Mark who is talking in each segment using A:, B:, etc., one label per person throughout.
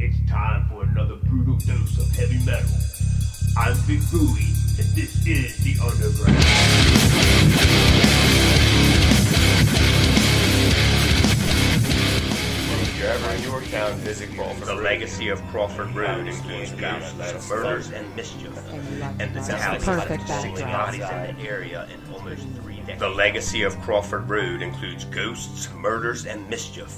A: It's time for another brutal dose of heavy metal. I'm Vic Buoy, and this is the Undrgrnd.
B: If you're ever in Yorktown, visit Crawford. The legacy of Crawford Road includes ghosts, murders, and mischief, and the tally
C: perfect
B: of 6
C: backdrop.
B: bodies in the area in almost 3 decades. The legacy of Crawford Road includes ghosts, murders, and mischief,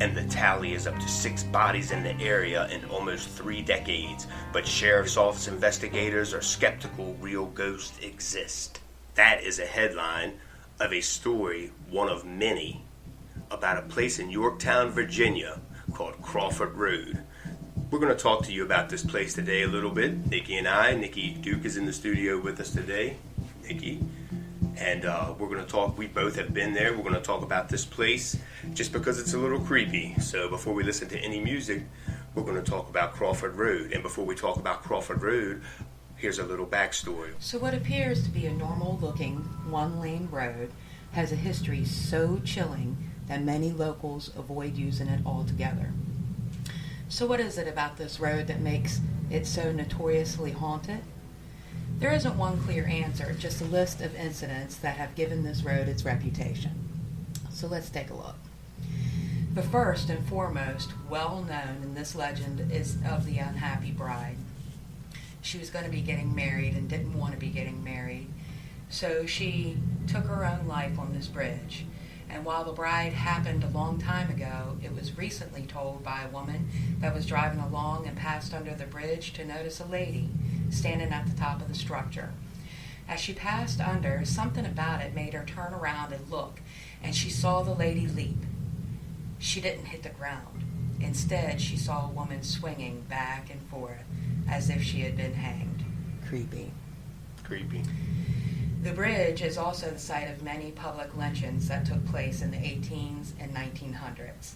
B: and the tally is up to 6 bodies in the area in almost 3 decades. But sheriff's office investigators are skeptical real ghosts exist. That is a headline of a story, one of many, about a place in Yorktown, Virginia called Crawford Road. We're going to talk to you about this place today a little bit. Nikki and I. Nikki Duke is in the studio with us today. Nikki. And we're going to talk. We both have been there. We're going to talk about this place just because it's a little creepy. So before we listen to any music, we're going to talk about Crawford Road. And before we talk about Crawford Road, here's a little backstory.
C: So what appears to be a normal-looking one-lane road has a history so chilling that many locals avoid using it altogether. So what is it about this road that makes it so notoriously haunted? There isn't one clear answer, just a list of incidents that have given this road its reputation. So let's take a look. The first and foremost, well known in this legend, is of the unhappy bride. She was going to be getting married and didn't want to be getting married, so she took her own life on this bridge. And while the bride happened a long time ago, it was recently told by a woman that was driving along and passed under the bridge to notice a lady standing at the top of the structure. As she passed under, something about it made her turn around and look, and she saw the lady leap. She didn't hit the ground. Instead, she saw a woman swinging back and forth as if she had been hanged. Creepy. The bridge is also the site of many public lynchings that took place in the 1800s and 1900s.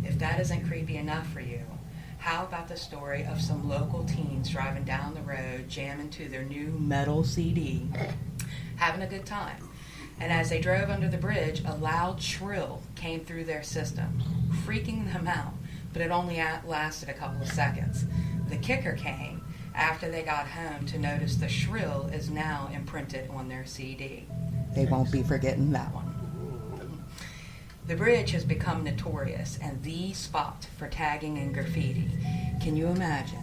C: If that isn't creepy enough for you, how about the story of some local teens driving down the road, jamming to their new metal CD, having a good time? And as they drove under the bridge, a loud shrill came through their system, freaking them out, but it only lasted a couple of seconds. The kicker came after they got home to notice the shrill is now imprinted on their CD. They won't be forgetting that one. The bridge has become notorious and the spot for tagging and graffiti. Can you imagine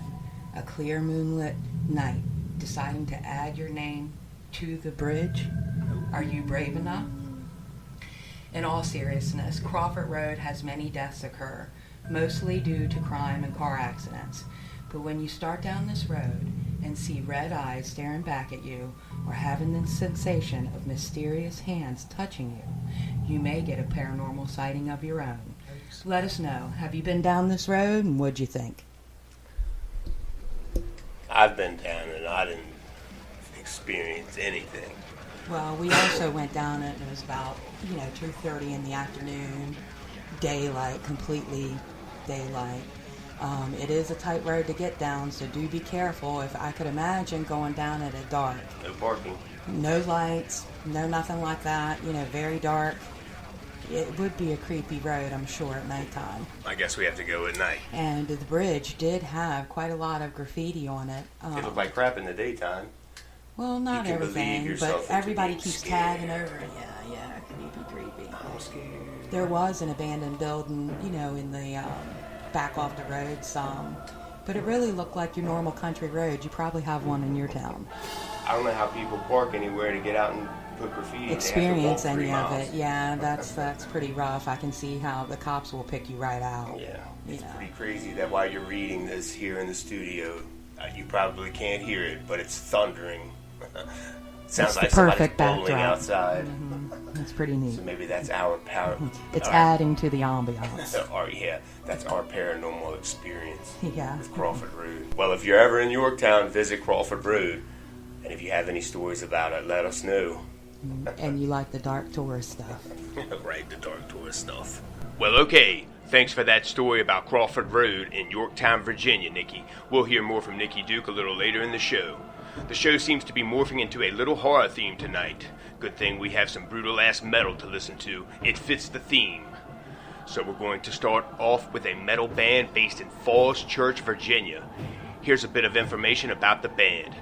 C: a clear moonlit night deciding to add your name to the bridge? Are you brave enough? In all seriousness, Crawford Road has many deaths occur, mostly due to crime and car accidents. But when you start down this road and see red eyes staring back at you or having the sensation of mysterious hands touching you, you may get a paranormal sighting of your own. Let us know. Have you been down this road, and what'd you think?
B: I've been down and I didn't experience anything.
C: Well, we also went down it, and it was about, 2:30 in the afternoon, daylight, completely daylight. It is a tight road to get down, so do be careful. If I could imagine going down it at dark.
B: No parking.
C: No lights, no nothing like that, very dark. It would be a creepy road, I'm sure, at nighttime.
B: I guess we have to go at night.
C: And the bridge did have quite a lot of graffiti on it.
B: It looked like crap in the daytime.
C: Well, not
B: You can believe
C: everything,
B: yourself
C: but
B: into
C: everybody
B: being
C: keeps
B: scared.
C: tagging over it. Yeah, creepy.
B: I'm scared.
C: There was an abandoned building, in the back off the road some, but it really looked like your normal country road. You probably have one in your town.
B: I don't know how people park anywhere to get out and put graffiti.
C: Experience
B: They have to
C: any
B: walk
C: of
B: 3
C: it?
B: miles.
C: Yeah, that's pretty rough. I can see how the cops will pick you right out.
B: Yeah, it's
C: You know.
B: pretty crazy that while you're reading this here in the studio, you probably can't hear it, but it's thundering. Sounds
C: It's
B: like
C: the
B: somebody's
C: perfect
B: bowling
C: backdrop.
B: outside.
C: It's pretty neat.
B: So maybe that's our power.
C: It's
B: our-
C: adding to the ambiance.
B: That's our paranormal experience
C: Yeah.
B: with Crawford Road. Well, if you're ever in Yorktown, visit Crawford Road. And if you have any stories about it, let us know.
C: And you like the dark tourist stuff.
B: Right, the dark tourist stuff. Well, okay. Thanks for that story about Crawford Road in Yorktown, Virginia, Nikki. We'll hear more from Nikki Duke a little later in the show. The show seems to be morphing into a little horror theme tonight. Good thing we have some brutal-ass metal to listen to. It fits the theme. So we're going to start off with a metal band based in Falls Church, Virginia. Here's a bit of information about the band.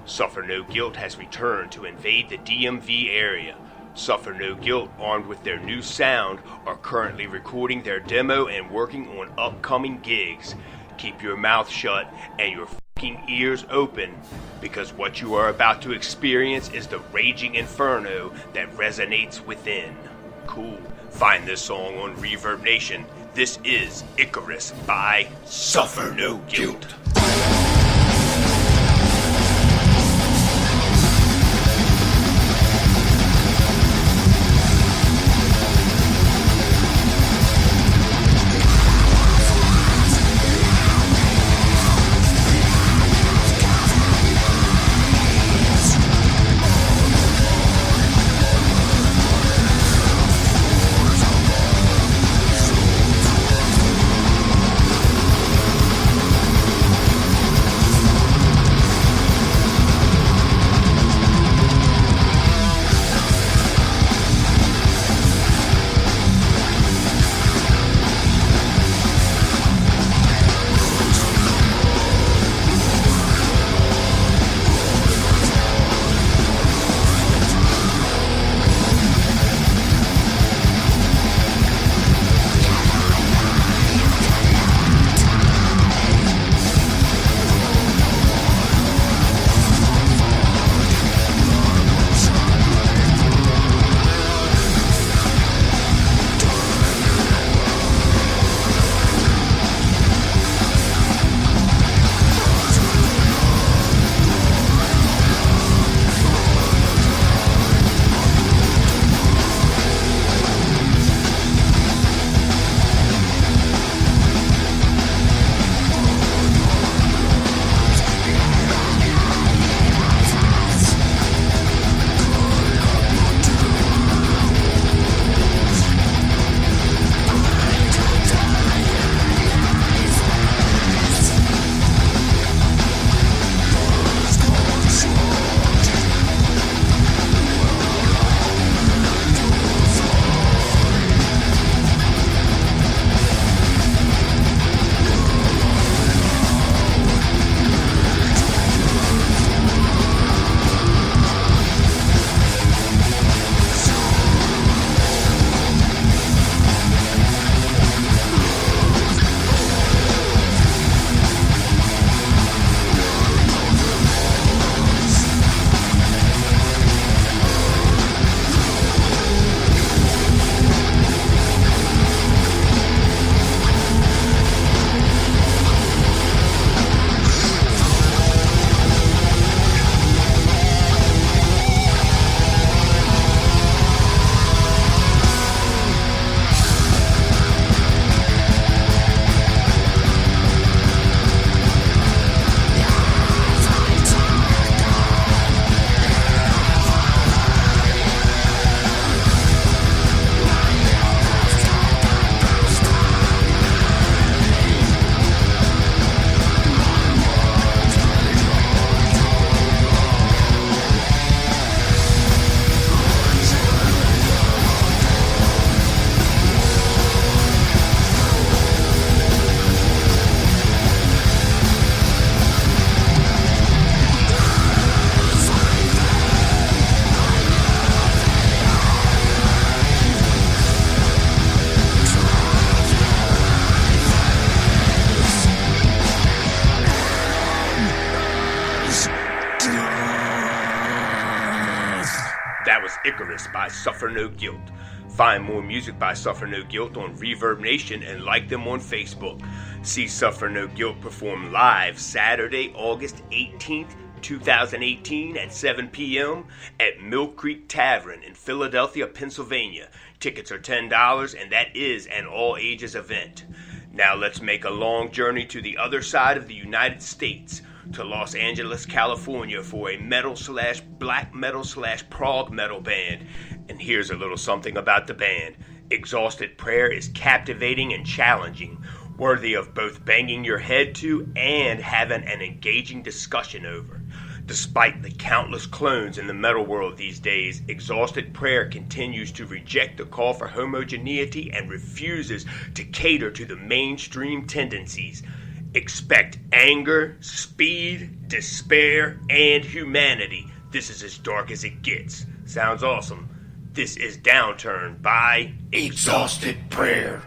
B: Suffer No Guilt has returned to invade the DMV area. Suffer No Guilt, armed with their new sound, are currently recording their demo and working on upcoming gigs. Keep your mouth shut and your fucking ears open, because what you are about to experience is the raging inferno that resonates within. Cool. Find this song on Reverb Nation. This is Icarus by Suffer No Guilt. Icarus by Suffer No Guilt. Find more music by Suffer No Guilt on Reverb Nation and like them on Facebook. See Suffer No Guilt perform live Saturday, August 18th, 2018 at 7 p.m. at Mill Creek Tavern in Philadelphia, Pennsylvania. Tickets are $10 and that is an all-ages event. Now let's make a long journey to the other side of the United States, to Los Angeles, California for a metal/black metal/prog metal band. And here's a little something about the band. Exhausted Prayer is captivating and challenging, worthy of both banging your head to and having an engaging discussion over. Despite the countless clones in the metal world these days, Exhausted Prayer continues to reject the call for homogeneity and refuses to cater to the mainstream tendencies. Expect anger, speed, despair, and humanity. This is as dark as it gets. Sounds awesome. This is Downturn by
A: Exhausted Prayer.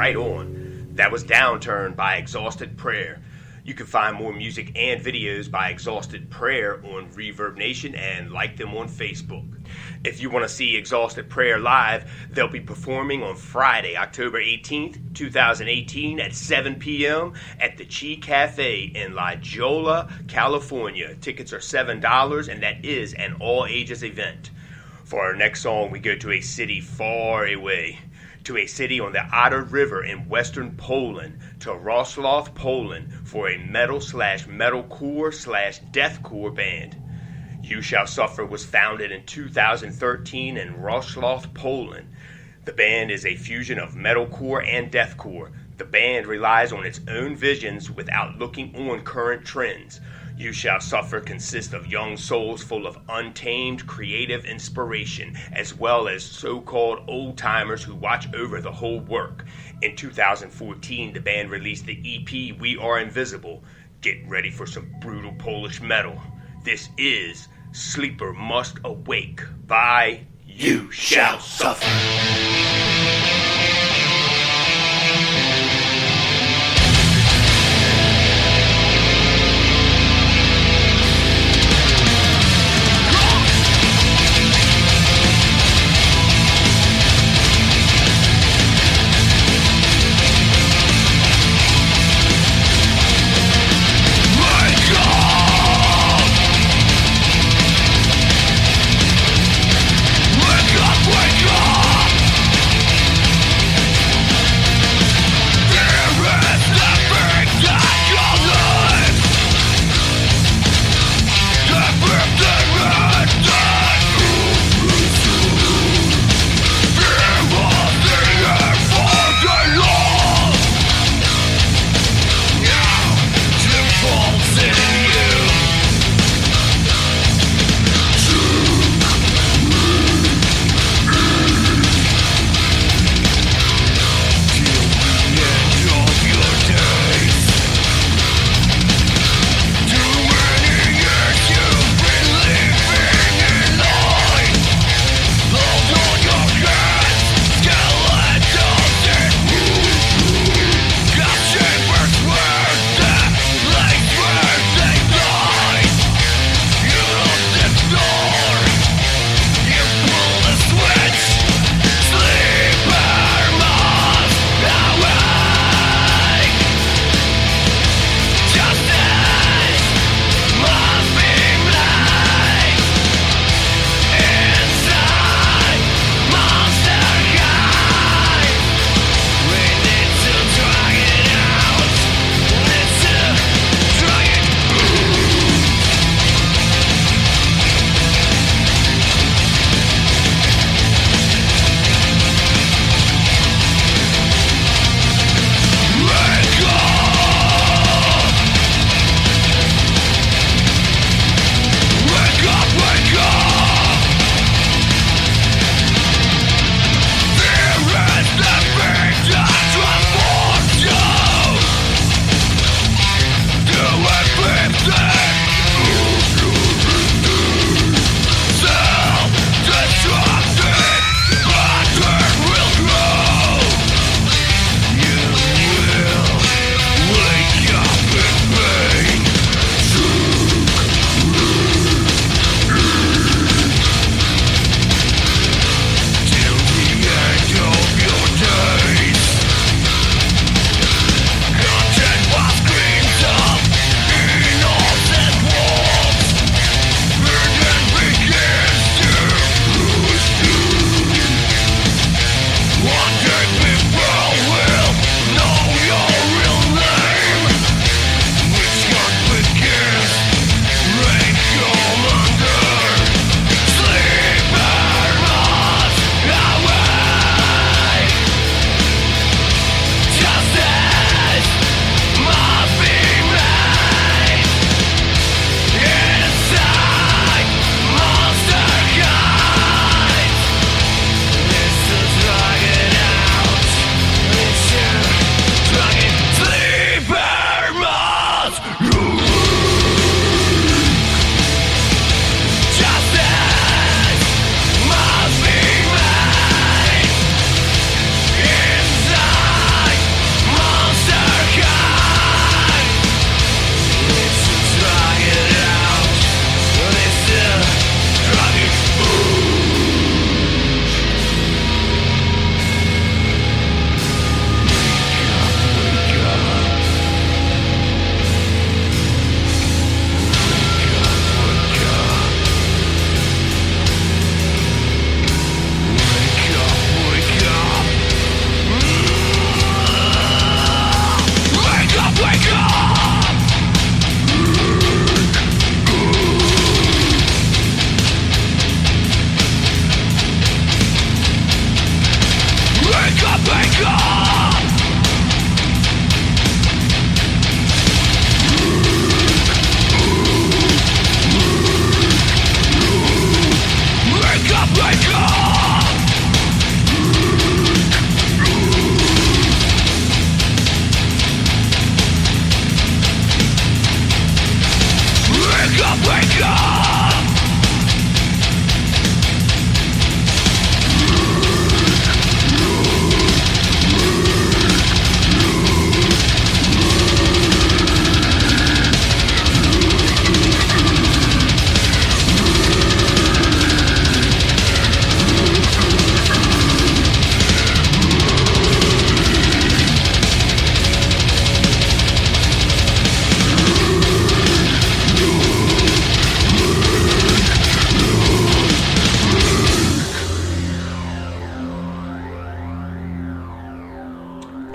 B: right on. That was Downturn by Exhausted Prayer. You can find more music and videos by Exhausted Prayer on Reverb Nation and like them on Facebook. If you want to see Exhausted Prayer live, they'll be performing on Friday, October 18th, 2018 at 7 p.m. at the Chi Cafe in La Jolla, California. Tickets are $7 and that is an all-ages event. For our next song, we go to a city far away. To a city on the Oder River in western Poland, to Wrocław, Poland, for a metalcore/deathcore band. You Shall Suffer was founded in 2013 in Wrocław, Poland. The band is a fusion of metalcore and deathcore. The band relies on its own visions without looking on current trends. You Shall Suffer consists of young souls full of untamed creative inspiration, as well as so-called old-timers who watch over the whole work. In 2014, the band released the EP We Are Invisible. Get ready for some brutal Polish metal. This is Sleeper Must Awake by You Shall Suffer.
D: Wake up!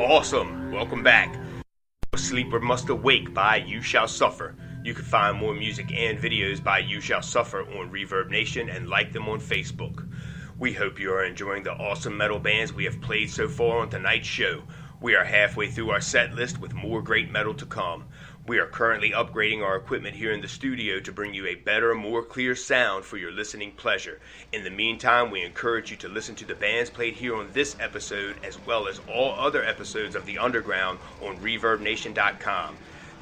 B: Awesome! Welcome back. A Sleeper Must Awake by You Shall Suffer. You can find more music and videos by You Shall Suffer on Reverb Nation and like them on Facebook. We hope you are enjoying the awesome metal bands we have played so far on tonight's show. We are halfway through our set list with more great metal to come. We are currently upgrading our equipment here in the studio to bring you a better, more clear sound for your listening pleasure. In the meantime, we encourage you to listen to the bands played here on this episode as well as all other episodes of the Underground on ReverbNation.com.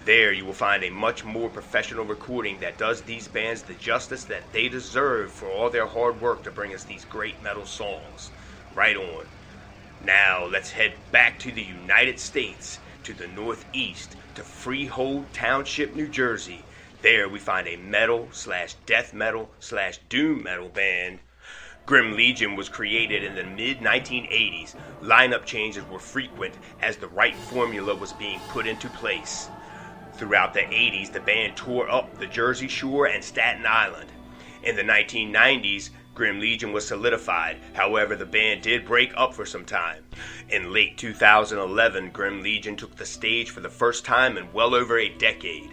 B: There you will find a much more professional recording that does these bands the justice that they deserve for all their hard work to bring us these great metal songs. Right on. Now let's head back to the United States, to the Northeast, to Freehold Township, New Jersey. There we find a metal/death metal/doom metal band. Grim Legion was created in the mid-1980s. Lineup changes were frequent as the right formula was being put into place. Throughout the 80s, the band tore up the Jersey Shore and Staten Island. In the 1990s, Grim Legion was solidified. However, the band did break up for some time. In late 2011, Grim Legion took the stage for the first time in well over a decade.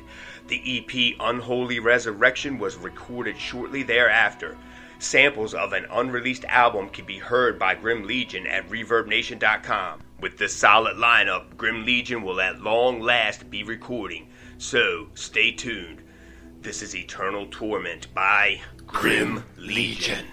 B: The EP Unholy Resurrection was recorded shortly thereafter. Samples of an unreleased album can be heard by Grim Legion at ReverbNation.com. With this solid lineup, Grim Legion will at long last be recording. So, stay tuned. This is Eternal Torment by Grim Legion.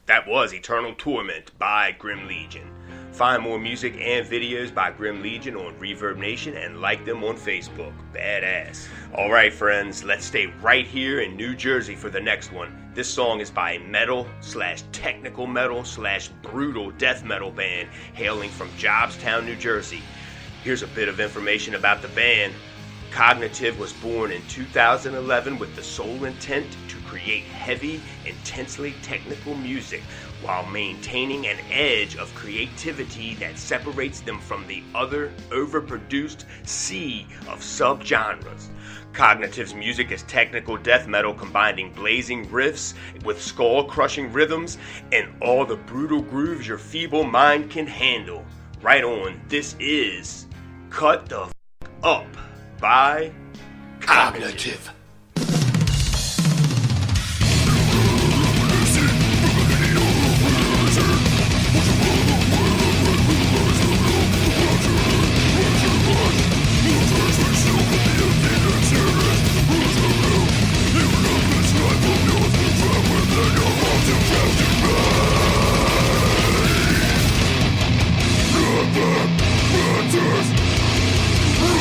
B: That was Eternal Torment by Grim Legion. Find more music and videos by Grim Legion on Reverb Nation and like them on Facebook. Badass. Alright friends, let's stay right here in New Jersey for the next one. This song is by a metal/technical metal/brutal death metal band hailing from Jobstown, New Jersey. Here's a bit of information about the band. Cognitive was born in 2011 with the sole intent to create heavy, intensely technical music while maintaining an edge of creativity that separates them from the other overproduced sea of subgenres. Cognitive's music is technical death metal combining blazing riffs with skull-crushing rhythms and all the brutal grooves your feeble mind can handle. Right on, this is Cut the F*** Up by Cognitive.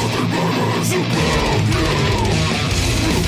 D: Nothing matters about you.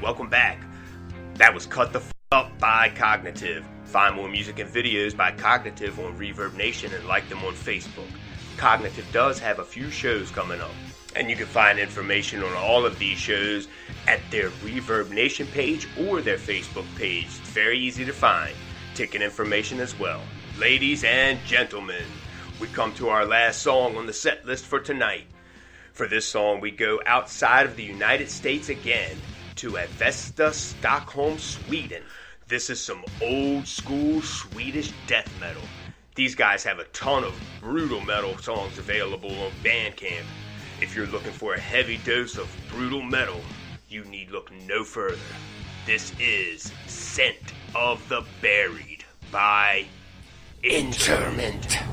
B: welcome back. That was Cut the F Up by Cognitive. Find more music and videos by Cognitive on Reverb Nation and like them on Facebook. Cognitive does have a few shows coming up, and you can find information on all of these shows at their Reverb Nation page or their Facebook page. It's very easy to find. Ticket information as well. Ladies and gentlemen, we come to our last song on the set list for tonight. For this song, we go outside of the United States again to Avesta, Stockholm, Sweden. This is some old school Swedish death metal. These guys have a ton of brutal metal songs available on Bandcamp. If you're looking for a heavy dose of brutal metal, you need look no further. This is Scent of the Buried by Undrgrnd.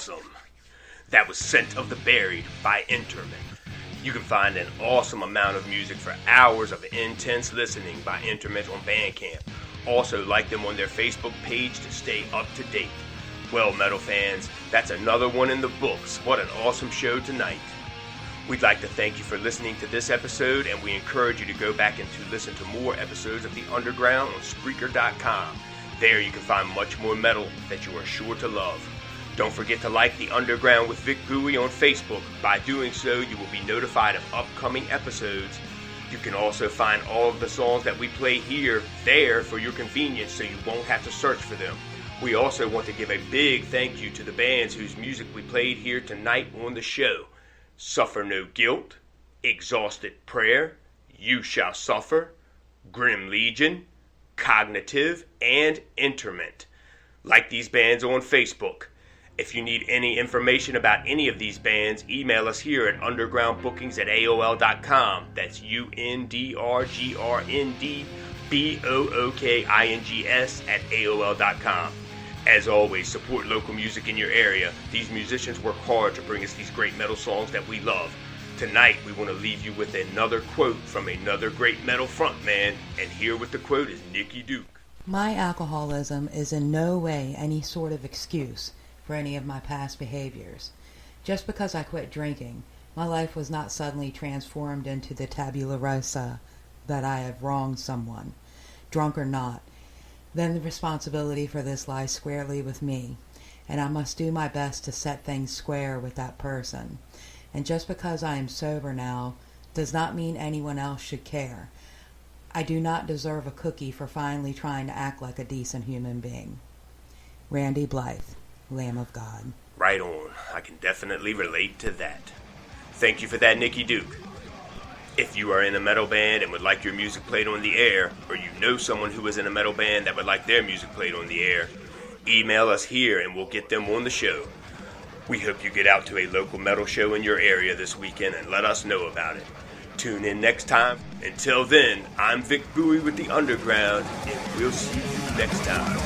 B: awesome. That was Scent of the Buried by Undrgrnd. You can find an awesome amount of music for hours of intense listening by Undrgrnd on Bandcamp. Also, like them on their Facebook page to stay up to date. Well, metal fans, that's another one in the books. What an awesome show tonight. We'd like to thank you for listening to this episode, and we encourage you to go back and to listen to more episodes of The Undrgrnd on Spreaker.com. There you can find much more metal that you are sure to love. Don't forget to like The Undrgrnd with Vic Buoy on Facebook. By doing so, you will be notified of upcoming episodes. You can also find all of the songs that we play here there for your convenience, so you won't have to search for them. We also want to give a big thank you to the bands whose music we played here tonight on the show. Suffer No Guilt, Exhausted Prayer, You Shall Suffer, Grim Legion, Cognitive, and Undrgrnd. Like these bands on Facebook. If you need any information about any of these bands, email us here at undergroundbookings@aol.com. That's UNDRGRNDBOOKINGS@aol.com. As always, support local music in your area. These musicians work hard to bring us these great metal songs that we love. Tonight, we want to leave you with another quote from another great metal frontman, and here with the quote is Nicky Duke.
C: My alcoholism is in no way any sort of excuse for any of my past behaviors. Just because I quit drinking, my life was not suddenly transformed into the tabula rasa that I have wronged someone, drunk or not. Then the responsibility for this lies squarely with me, and I must do my best to set things square with that person. And just because I am sober now does not mean anyone else should care. I do not deserve a cookie for finally trying to act like a decent human being. Randy Blythe, Lamb of God.
B: Right on. I can definitely relate to that. Thank you for that, Nicky Duke. If you are in a metal band and would like your music played on the air, or you know someone who is in a metal band that would like their music played on the air, email us here and we'll get them on the show. We hope you get out to a local metal show in your area this weekend and let us know about it. Tune in next time. Until then, I'm Vic Buoy with The Undrgrnd, and we'll see you next time.